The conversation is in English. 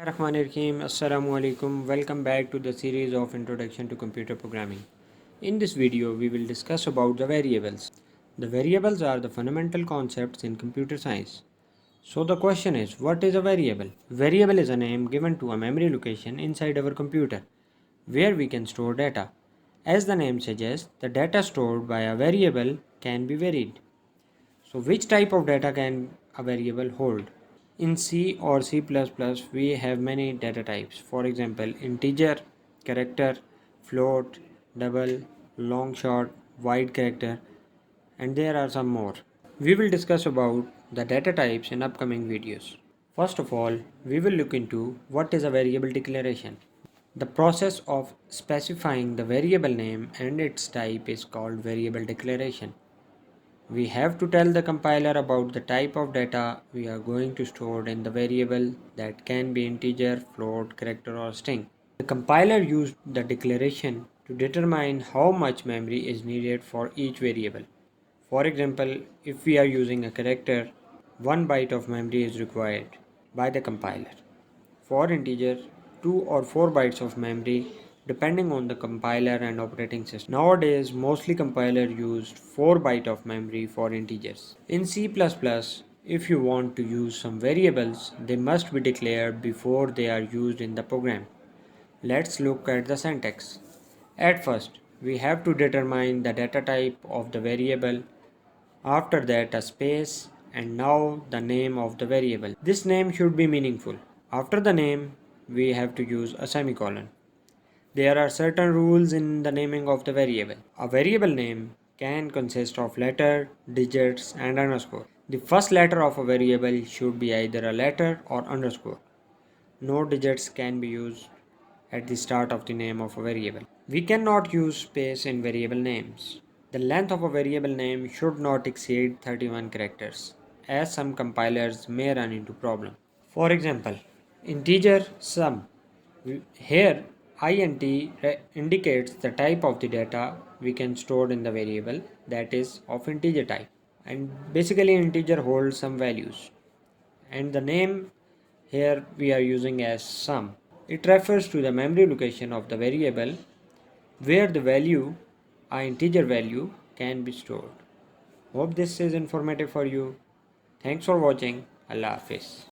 Bismillahirrahmanirrahim. Assalamu alaikum. Welcome back to the series of Introduction to Computer Programming. In this video, we will discuss about the variables. The variables are the fundamental concepts in computer science. So the question is, what is a variable? Variable is a name given to a memory location inside our computer where we can store data. As the name suggests, the data stored by a variable can be varied. So which type of data can a variable hold? In C or C++, we have many data types. For example, integer, character, float, double, long, short, wide character, and there are some more. We will discuss about the data types in upcoming videos. First of all, we will look into what is a variable declaration. The process of specifying the variable name and its type is called variable declaration. We have to tell the compiler about the type of data we are going to store in the variable, that can be integer, float, character or string. The compiler used the declaration to determine how much memory is needed for each variable. For example, if we are using a character, 1 byte of memory is required by the compiler. For integer, 2 or 4 bytes of memory depending on the compiler and operating system. Nowadays, mostly compiler used 4 byte of memory for integers. In C++, if you want to use some variables, they must be declared before they are used in the program. Let's look at the syntax. At first, we have to determine the data type of the variable. After that, a space, and now the name of the variable. This name should be meaningful. After the name, we have to use a semicolon. There are certain rules in the naming of the variable. A variable name can consist of letter, digits, and underscore. The first letter of a variable should be either a letter or underscore. No digits can be used at the start of the name of a variable. We cannot use space in variable names. The length of a variable name should not exceed 31 characters, as some compilers may run into problem. For example, integer sum. Here, int indicates the type of the data we can store in the variable, that is of integer type. And basically integer holds some values. And the name here we are using as sum. It refers to the memory location of the variable where the value, an integer value, can be stored. Hope this is informative for you. Thanks for watching. Allah Hafiz.